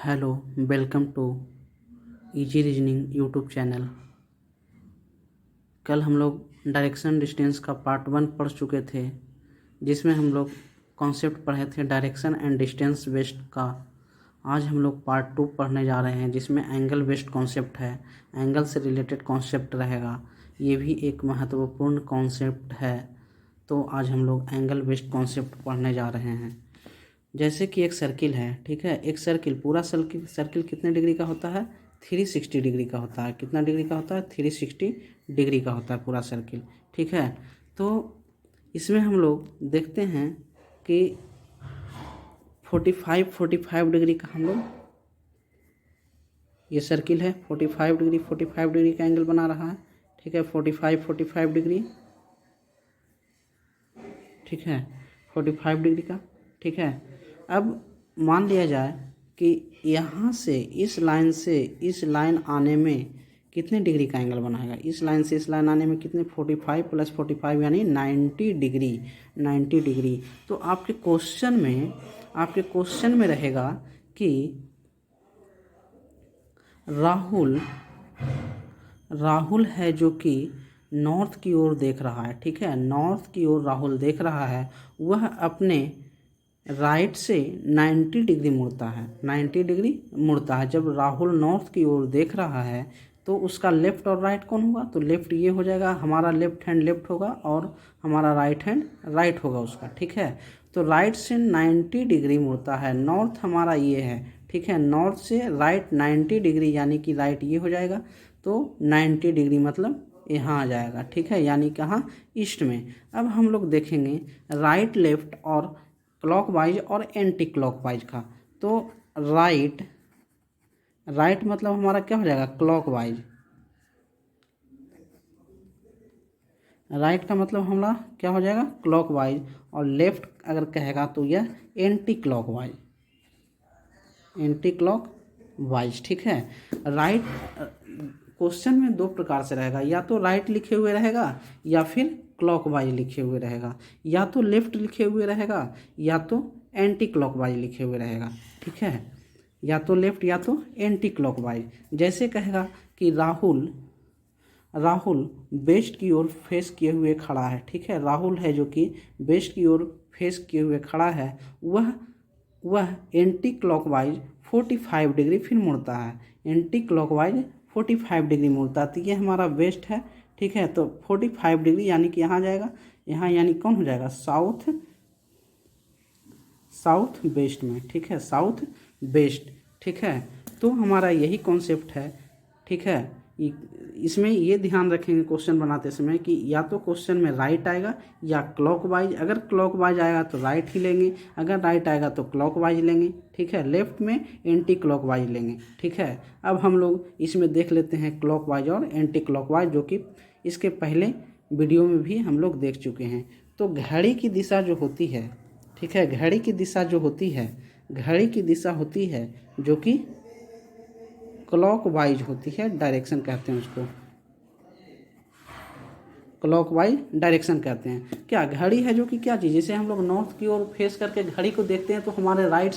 Hello, welcome to easy reasoning YouTube channel. कल हम लोग डायरेक्शन डिस्टेंस का पार्ट 1 पढ़ चुके थे, जिसमें हम लोग कॉन्सेप्ट पढ़े थे डायरेक्शन एंड डिस्टेंस बेस्ड का। आज हम लोग पार्ट 2 पढ़ने जा रहे हैं, जिसमें एंगल बेस्ड कॉन्सेप्ट है। एंगल से रिलेटेड कॉन्सेप्ट रहेगा, ये भी एक महत्वपूर्ण कॉन्सेप्ट है। तो आज हम लोग एंगल बेस्ड कॉन्सेप्ट पढ़ने जा रहे हैं। जैसे कि एक सर्किल है, ठीक है। एक सर्किल, पूरा सर्किल कितने डिग्री का होता है? 360 डिग्री का होता है। कितना डिग्री का होता है? 360 डिग्री का होता है पूरा सर्किल, ठीक है। तो इसमें हम लोग देखते हैं कि 45 डिग्री का हम लोग, ये सर्किल है 45 डिग्री का एंगल बना रहा है, ठीक है। 45 डिग्री, ठीक है, 45 डिग्री का, ठीक है। अब मान लिया जाए कि यहाँ से इस लाइन से इस लाइन आने में कितने डिग्री का एंगल बनाएगा? इस लाइन से इस लाइन आने में कितने? 45 + 45 यानी 90 डिग्री। 90 डिग्री। तो आपके क्वेश्चन में रहेगा कि राहुल है जो कि नॉर्थ की ओर देख रहा है, ठीक है। नॉर्थ की ओर राहुल देख रहा है, वह अपने राइट से 90 डिग्री मुड़ता है। 90 डिग्री मुड़ता है। जब राहुल नॉर्थ की ओर देख रहा है तो उसका लेफ्ट और राइट कौन होगा? तो लेफ्ट ये हो जाएगा, हमारा लेफ्ट हैंड लेफ्ट होगा और हमारा राइट हैंड राइट होगा उसका, ठीक है। तो राइट से 90 डिग्री मुड़ता है। नॉर्थ हमारा ये है, ठीक है। नॉर्थ से राइट 90 डिग्री यानी कि राइट ये हो जाएगा, तो 90 डिग्री मतलब यहाँ आ जाएगा, ठीक है। यानी कहाँ? ईस्ट में। अब हम लोग देखेंगे राइट लेफ्ट और क्लॉकवाइज और एंटी क्लॉकवाइज का। तो राइट मतलब हमारा क्या हो जाएगा? क्लॉकवाइज। राइट का मतलब हमारा क्या हो जाएगा? क्लॉकवाइज। और लेफ्ट अगर कहेगा तो यह एंटी क्लॉकवाइज, ठीक है। राइट क्वेश्चन में दो प्रकार से रहेगा, या तो राइट लिखे हुए रहेगा या फिर क्लॉकवाइज लिखे हुए रहेगा, या तो लेफ्ट लिखे हुए रहेगा या तो एंटी क्लॉकवाइज लिखे हुए रहेगा, ठीक है। या तो लेफ्ट या तो एंटी क्लॉकवाइज। जैसे कहेगा कि राहुल वेस्ट की ओर फेस किए हुए खड़ा है, ठीक है। राहुल है जो कि वेस्ट की ओर फेस किए हुए खड़ा है, वह एंटी क्लॉकवाइज 45 डिग्री फिर मुड़ता है। एंटी क्लॉकवाइज 45 डिग्री मुड़ता है। तो ये हमारा वेस्ट है, ठीक है। तो 45 डिग्री यानी कि यहाँ जाएगा, यहाँ यानी कौन हो जाएगा? साउथ वेस्ट में, ठीक है। साउथ वेस्ट, ठीक है। तो हमारा यही कॉन्सेप्ट है, ठीक है। इसमें ये ध्यान रखेंगे क्वेश्चन बनाते समय कि या तो क्वेश्चन में राइट आएगा या क्लॉकवाइज। अगर क्लॉकवाइज आएगा तो राइट ही लेंगे, अगर राइट आएगा तो क्लॉकवाइज लेंगे, ठीक है। लेफ्ट में एंटी क्लॉकवाइज लेंगे, ठीक है। अब हम लोग इसमें देख लेते हैं क्लॉकवाइज और एंटी क्लॉकवाइज, जो कि इसके पहले वीडियो में भी हम लोग देख चुके हैं। तो घड़ी की दिशा जो होती है, ठीक है, घड़ी की दिशा होती है जो कि क्लॉकवाइज होती है, डायरेक्शन कहते हैं उसको, क्लॉकवाइज डायरेक्शन कहते हैं। क्या घड़ी है जो कि क्या चीज़, जैसे हम लोग नॉर्थ की ओर फेस करके घड़ी को देखते हैं तो हमारे राइट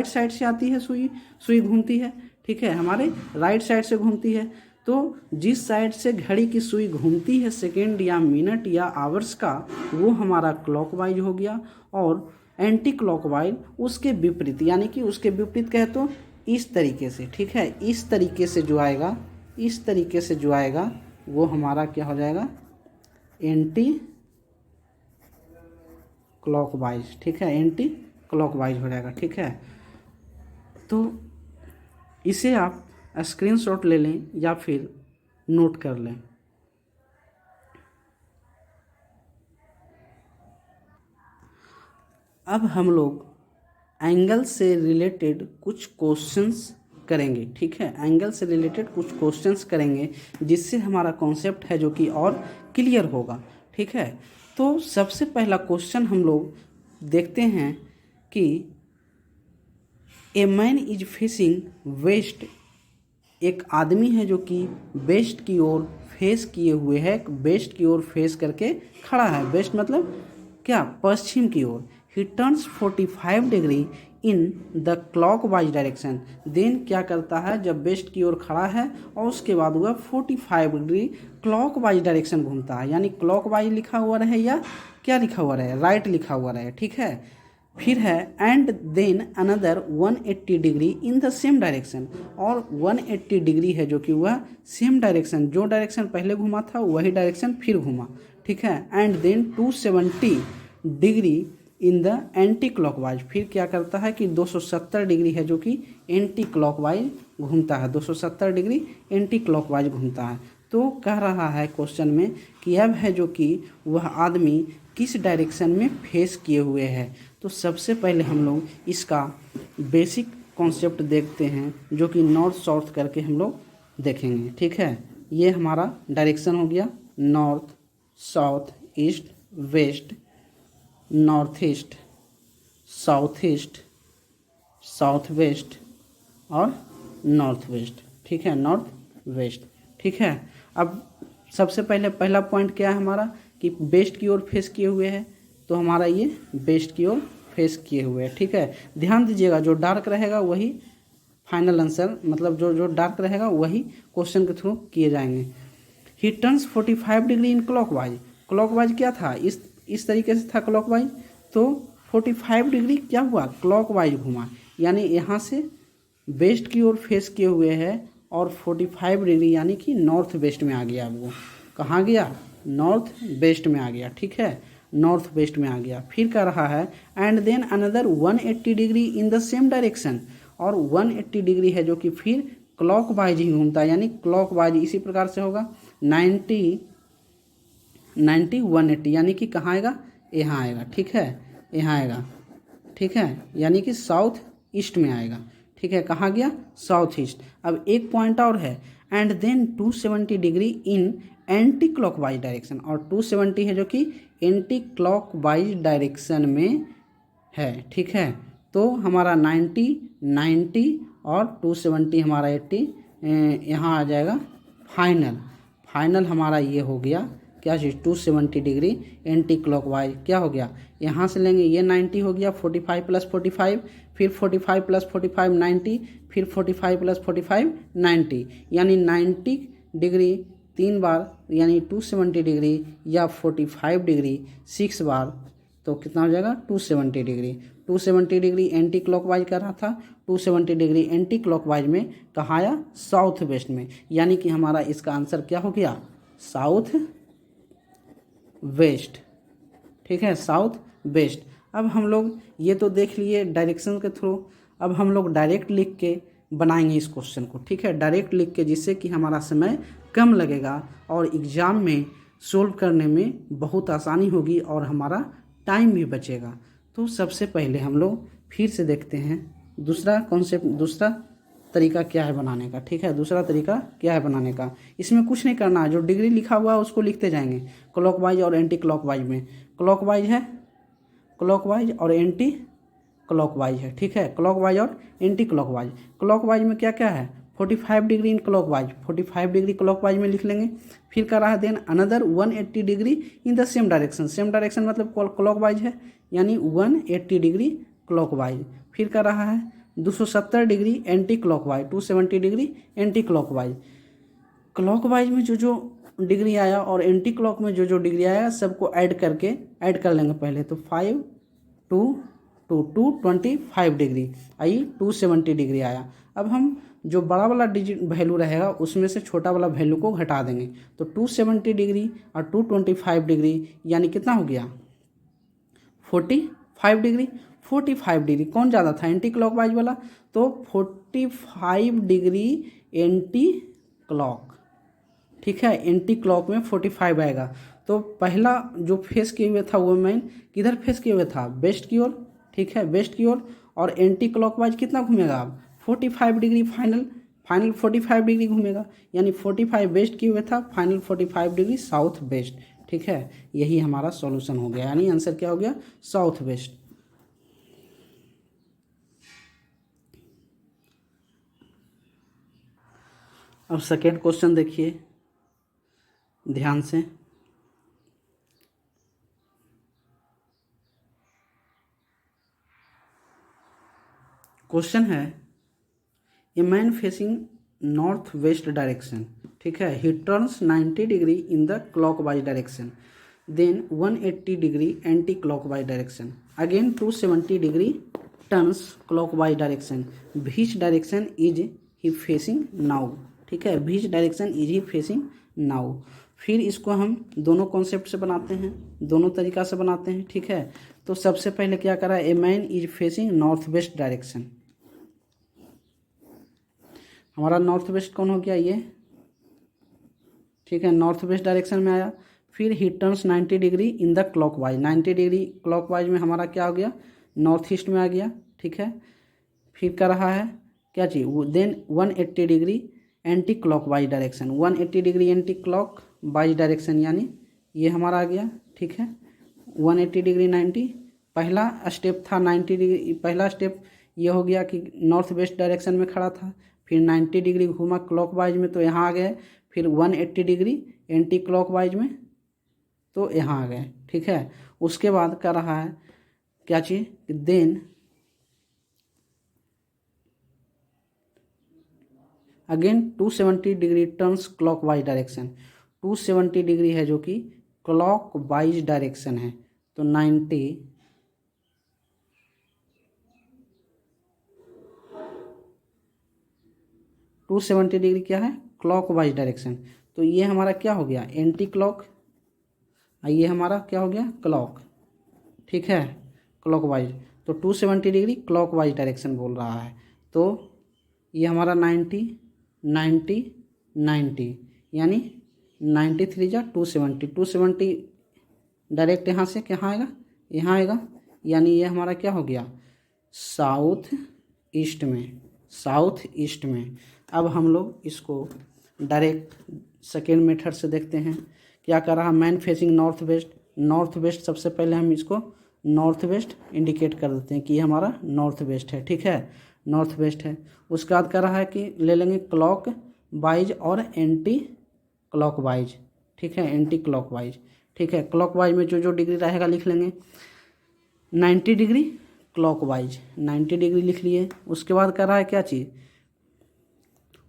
साइड से आती है सुई घूमती है, ठीक है। हमारे राइट साइड से घूमती है। तो जिस साइड से घड़ी की सुई घूमती है सेकेंड या मिनट या आवर्स का, वो हमारा क्लॉकवाइज हो गया। और एंटी क्लॉकवाइज उसके विपरीत, यानी कि उसके विपरीत कहे तो इस तरीके से, ठीक है। इस तरीके से जो आएगा वो हमारा क्या हो जाएगा? एंटी क्लॉकवाइज, ठीक है। एंटी क्लॉकवाइज हो जाएगा, ठीक है। तो इसे आप स्क्रीनशॉट ले लें या फिर नोट कर लें। अब हम लोग एंगल से रिलेटेड कुछ क्वेश्चंस करेंगे, ठीक है। एंगल से रिलेटेड कुछ क्वेश्चंस करेंगे जिससे हमारा कॉन्सेप्ट है जो कि और क्लियर होगा, ठीक है। तो सबसे पहला क्वेश्चन हम लोग देखते हैं कि a man is facing west. एक आदमी है जो कि वेस्ट की ओर फेस किए हुए है, वेस्ट की ओर फेस करके खड़ा है। वेस्ट मतलब क्या? पश्चिम की ओर। He turns 45 degree in the clockwise direction. Then क्या करता है, जब वेस्ट की ओर खड़ा है और उसके बाद वह 45 डिग्री क्लॉकवाइज डायरेक्शन घूमता है, यानी क्लॉकवाइज लिखा हुआ रहे या क्या लिखा हुआ रहे, राइट लिखा हुआ रहे, ठीक है। फिर है and then another 180 degree in the same direction, और 180 डिग्री है जो कि वह सेम डायरेक्शन, जो डायरेक्शन पहले घुमा था वही डायरेक्शन फिर घुमा, ठीक है। And then 270 degree in the anti clockwise, फिर क्या करता है कि 270 डिग्री है जो कि एंटी क्लॉकवाइज घूमता है, 270 डिग्री एंटी क्लॉकवाइज घूमता है। तो कह रहा है क्वेश्चन में कि अब है जो कि वह आदमी किस डायरेक्शन में फेस किए हुए है। तो सबसे पहले हम लोग इसका बेसिक कॉन्सेप्ट देखते हैं, जो कि नॉर्थ साउथ करके हम लोग देखेंगे, ठीक है। ये हमारा डायरेक्शन हो गया, north, south, east, west, north east, south east, south west और नॉर्थ वेस्ट, ठीक है, नॉर्थ वेस्ट, ठीक है। अब सबसे पहले पहला पॉइंट क्या है हमारा कि वेस्ट की ओर फेस किए हुए हैं, तो हमारा ये वेस्ट की ओर फेस किए हुए हैं, ठीक है। ध्यान दीजिएगा, जो डार्क रहेगा वही फाइनल आंसर, मतलब जो जो डार्क रहेगा वही क्वेश्चन के थ्रू किए जाएंगे। ही turns 45 degree in clockwise, clockwise क्या था, इस तरीके से था क्लॉकवाइज, तो 45 डिग्री क्या हुआ, क्लॉकवाइज घुमा, यानी यहाँ से वेस्ट की ओर फेस किए हुए हैं और 45 डिग्री यानी कि नॉर्थ वेस्ट में आ गया। अब वो कहाँ गया, नॉर्थ वेस्ट में आ गया, ठीक है, नॉर्थ वेस्ट में आ गया। फिर कह रहा है and then another 180 degree in the same direction, और 180 डिग्री है जो कि फिर क्लॉकवाइज ही घूमता है, यानी क्लॉकवाइज इसी प्रकार से होगा 90 180, यानी कि कहाँ आएगा, यहाँ आएगा, ठीक है, यहाँ आएगा, ठीक है, यानी कि साउथ ईस्ट में आएगा, ठीक है। कहाँ गया, साउथ ईस्ट। अब एक पॉइंट और है and then 270 degree in anti clockwise direction, और 270 है जो कि एंटी क्लॉकवाइज डायरेक्शन में है, ठीक है। तो हमारा 90 और 270 हमारा 80 यहाँ आ जाएगा फाइनल हमारा ये हो गया क्या चीज़, 270 डिग्री एंटी क्लॉकवाइज क्या हो गया, यहाँ से लेंगे ये 90 हो गया, 45 प्लस 45, फिर 45 प्लस 45 90, फिर 45 प्लस 45 90, यानी 90 डिग्री 3 बार, यानी 270 डिग्री या 45 डिग्री 6 बार, तो कितना हो जाएगा 270 डिग्री। 270 डिग्री एंटी क्लॉकवाइज कर रहा था, 270 डिग्री एंटी क्लॉकवाइज में कहाँ आया, साउथ वेस्ट में, यानी कि हमारा इसका आंसर क्या हो गया, साउथ वेस्ट, ठीक है, साउथ वेस्ट। अब हम लोग ये तो देख लिए डायरेक्शन के थ्रू, अब हम लोग डायरेक्ट लिख के बनाएंगे इस क्वेश्चन को, ठीक है, डायरेक्ट लिख के, जिससे कि हमारा समय कम लगेगा और एग्ज़ाम में सोल्व करने में बहुत आसानी होगी और हमारा टाइम भी बचेगा। तो सबसे पहले हम लोग फिर से देखते हैं दूसरा कॉन्सेप्ट, दूसरा तरीका क्या है बनाने का, ठीक है, दूसरा तरीका क्या है बनाने का। इसमें कुछ नहीं करना है, जो डिग्री लिखा हुआ है उसको लिखते जाएंगे, क्लॉकवाइज और एंटी क्लॉकवाइज में, क्लॉकवाइज है, क्लॉकवाइज और एंटी क्लॉकवाइज है, ठीक है, क्लॉकवाइज और एंटी क्लॉकवाइज। क्लॉकवाइज में क्या क्या है, 45 degree in clockwise, 45 degree clockwise में लिख लेंगे। फिर कर रहा है then another 180 degree in the same direction, same direction मतलब क्लॉकवाइज है, यानी 180 डिग्री क्लॉकवाइज। फिर कर रहा है 270 degree anti clockwise, 270 degree anti clockwise. Clockwise में जो जो डिग्री आया और एंटी क्लॉक में जो जो डिग्री आया सबको ऐड कर लेंगे पहले, तो 5 2 225 डिग्री आई, 270 डिग्री आया। अब हम जो बड़ा वाला डिजिट वैल्यू रहेगा उसमें से छोटा वाला वैल्यू को घटा देंगे, तो 270 डिग्री और 225 डिग्री यानी कितना हो गया, 45 डिग्री। 45 डिग्री कौन ज़्यादा था, एंटी क्लॉकवाइज वाला, तो 45 डिग्री एंटी क्लॉक, ठीक है, एंटी क्लॉक में 45 आएगा। तो पहला जो फेस किए हुए था वो मैन किधर फेस किए हुए था, वेस्ट की ओर, ठीक है, वेस्ट की ओर, और एंटी क्लॉकवाइज कितना घूमेगा अब 45 डिग्री, फाइनल 45 डिग्री घूमेगा, यानी 45 वेस्ट किए हुए था, फाइनल 45 डिग्री साउथ वेस्ट, ठीक है। यही हमारा सॉल्यूशन हो गया, यानी आंसर क्या हो गया, साउथ वेस्ट। अब सेकेंड क्वेश्चन देखिए ध्यान से, क्वेश्चन है a man facing north west direction, ठीक है, he turns 90 degree in the clockwise direction, then 180 degree anti clockwise direction, again 270 degree turns clockwise direction, which direction is he facing now, ठीक है, which direction is he facing now. फिर इसको हम दोनों concept से बनाते हैं, दोनों तरीका से बनाते हैं, ठीक है। तो सबसे पहले क्या करा, a man is facing north west direction, हमारा नॉर्थ वेस्ट कौन हो गया ये, ठीक है, नॉर्थ वेस्ट डायरेक्शन में आया। फिर ही turns 90 degree in the clockwise, 90 degree clockwise में हमारा क्या हो गया, नॉर्थ ईस्ट में आ गया, ठीक है। फिर कर रहा है क्या चीज़, then 180 degree anti clockwise direction, 180 degree anti clockwise direction, यानी ये हमारा आ गया, ठीक है। 180 डिग्री 90, पहला स्टेप था 90 डिग्री, पहला स्टेप ये हो गया कि नॉर्थ वेस्ट डायरेक्शन में खड़ा था, फिर 90 डिग्री घूमा क्लॉकवाइज में तो यहाँ आ गए, फिर 180 डिग्री एंटी क्लॉकवाइज में तो यहाँ आ गए, ठीक है। उसके बाद कर रहा है क्या चीज़, then again 270 degree turns clockwise direction, 270 degree है जो कि क्लॉकवाइज डायरेक्शन है, तो 90 270 डिग्री क्या है, क्लॉकवाइज डायरेक्शन, तो ये हमारा क्या हो गया, एंटी क्लॉक, ये हमारा क्या हो गया, क्लॉक, ठीक है, क्लॉकवाइज, तो 270 डिग्री क्लॉकवाइज डायरेक्शन बोल रहा है, तो ये हमारा 90 90 90 यानी 93 जा 270, 270 डायरेक्ट यहाँ से क्या आएगा, यहाँ आएगा, यानी ये हमारा क्या हो गया, साउथ ईस्ट में, साउथ ईस्ट में। अब हम लोग इसको डायरेक्ट सेकेंड मेथड से देखते हैं, क्या कर रहा, man facing north waste, north west सबसे पहले हम इसको नॉर्थ वेस्ट इंडिकेट कर देते हैं कि ये हमारा नॉर्थ वेस्ट है, ठीक है, नॉर्थ वेस्ट है। उसके बाद कर रहा है कि ले लेंगे क्लॉक वाइज और एंटी क्लॉक वाइज, ठीक है, एंटी क्लॉक वाइज, ठीक है। क्लॉक वाइज में जो जो डिग्री रहेगा लिख लेंगे, 90 डिग्री क्लॉक वाइज, 90 डिग्री लिख लिए। उसके बाद कर रहा है क्या चीज़,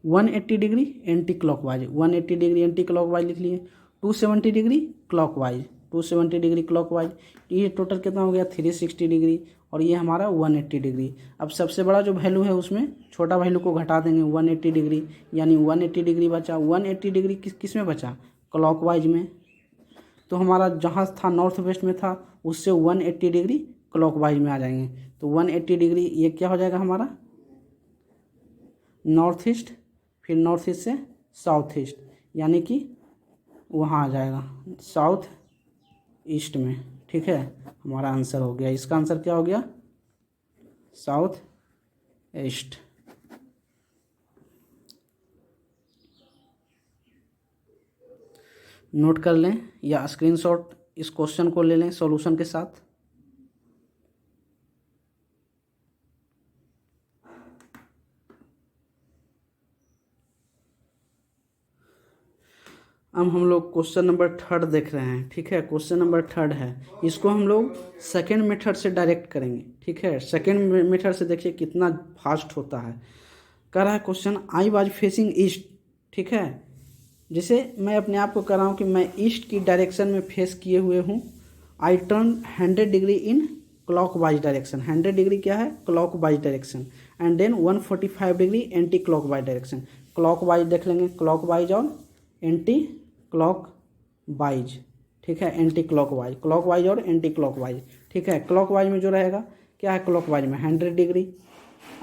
180 degree anti clock wise, 180 degree anti clock wise लिख लिए। 270 degree clock wise, 270 degree clock wise, ये टोटल कितना हो गया, 360 डिग्री, और ये हमारा 180 डिग्री। अब सबसे बड़ा जो वैल्यू है उसमें छोटा वैल्यू को घटा देंगे, 180 डिग्री, यानी 180 डिग्री बचा। 180 डिग्री किस में बचा, क्लॉकवाइज में, तो हमारा जहाँ था नॉर्थ वेस्ट में था उससे 180 डिग्री क्लॉकवाइज में आ जाएंगे, तो 180 डिग्री ये क्या हो जाएगा हमारा नॉर्थ ईस्ट, फिर नॉर्थ ईस्ट से साउथ ईस्ट, यानी कि वहाँ आ जाएगा साउथ ईस्ट में, ठीक है, हमारा आंसर हो गया। इसका आंसर क्या हो गया, साउथ ईस्ट। नोट कर लें या स्क्रीनशॉट इस क्वेश्चन को ले लें सॉल्यूशन के साथ। अब हम लोग क्वेश्चन नंबर 3 देख रहे हैं, ठीक है, क्वेश्चन नंबर 3 है, इसको हम लोग सेकेंड मेथड से डायरेक्ट करेंगे, ठीक है। सेकेंड मेथड से देखिए कितना फास्ट होता है। कह रहा है question, I was facing east, ठीक है, जैसे मैं अपने आप को कर रहा हूँ कि मैं ईस्ट की डायरेक्शन में फेस किए हुए हूँ। I turn 100 degree in clockwise direction, 100 degree क्या है, clockwise direction, and then 145 degree anti clockwise direction. Clockwise देख लेंगे, क्लॉक वाइज और एंटी क्लॉक वाइज, ठीक है, एंटी क्लॉक वाइज और एंटी क्लॉक वाइज, ठीक है। क्लॉक वाइज में जो रहेगा क्या है, क्लॉक वाइज में 100 डिग्री,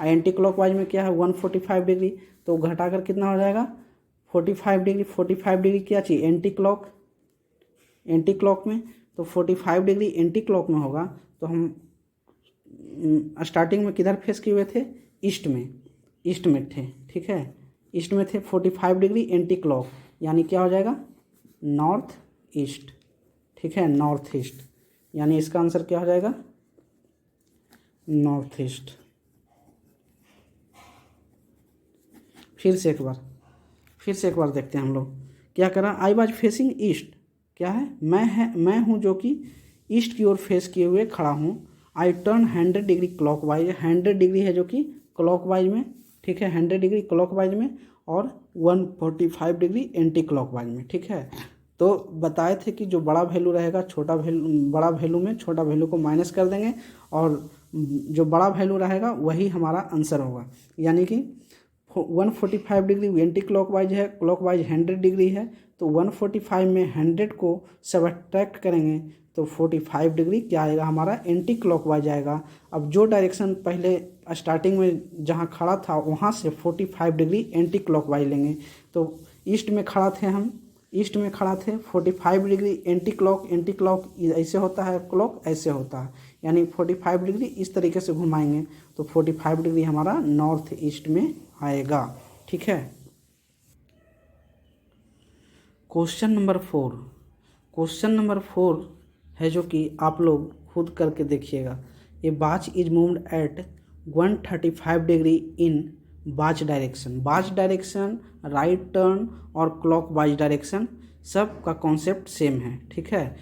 एंटी क्लॉक वाइज में क्या है 145 डिग्री, तो घटाकर कितना हो जाएगा 45 डिग्री। 45 डिग्री क्या चाहिए, एंटी क्लॉक में, तो 45 डिग्री एंटी क्लॉक में होगा, तो हम स्टार्टिंग में किधर फेस किए हुए थे, ईस्ट में थे, ठीक है, ईस्ट में थे। 45 डिग्री एंटी क्लॉक यानी क्या हो जाएगा, नॉर्थ ईस्ट, ठीक है, नॉर्थ ईस्ट, यानी इसका आंसर क्या हो जाएगा, नॉर्थ ईस्ट। फिर से एक बार देखते हैं हम लोग क्या करा। आई वाज फेसिंग ईस्ट, क्या है, मैं हूँ जो कि ईस्ट की ओर फेस किए हुए खड़ा हूँ। I turn 100 degree clockwise, 100 degree है जो कि क्लॉकवाइज में, ठीक है, 100 डिग्री क्लॉकवाइज में और 145 डिग्री एंटी क्लॉकवाइज में, ठीक है। तो बताए थे कि जो बड़ा वैल्यू रहेगा बड़ा वैल्यू में छोटा वैल्यू को माइनस कर देंगे और जो बड़ा वैल्यू रहेगा वही हमारा आंसर होगा। यानी कि 145 डिग्री एंटी क्लॉकवाइज है, क्लॉकवाइज 100 डिग्री है, तो 145 में 100 को सब्ट्रैक्ट करेंगे तो 45 डिग्री क्या आएगा हमारा, एंटी क्लॉकवाइज आएगा। अब जो डायरेक्शन पहले स्टार्टिंग में जहाँ खड़ा था वहाँ से 45 डिग्री एंटी क्लॉकवाइज लेंगे। तो ईस्ट में खड़ा थे 45 डिग्री एंटी क्लॉक ऐसे होता है, क्लॉक ऐसे होता है, यानी 45 डिग्री इस तरीके से घुमाएंगे तो 45 डिग्री हमारा नॉर्थ ईस्ट में आएगा, ठीक है। क्वेश्चन नंबर 4 है जो कि आप लोग खुद करके देखिएगा। A batch is moved at 135 degree in batch direction, right turn और क्लॉकवाइज डायरेक्शन, सब का कॉन्सेप्ट सेम है, ठीक है।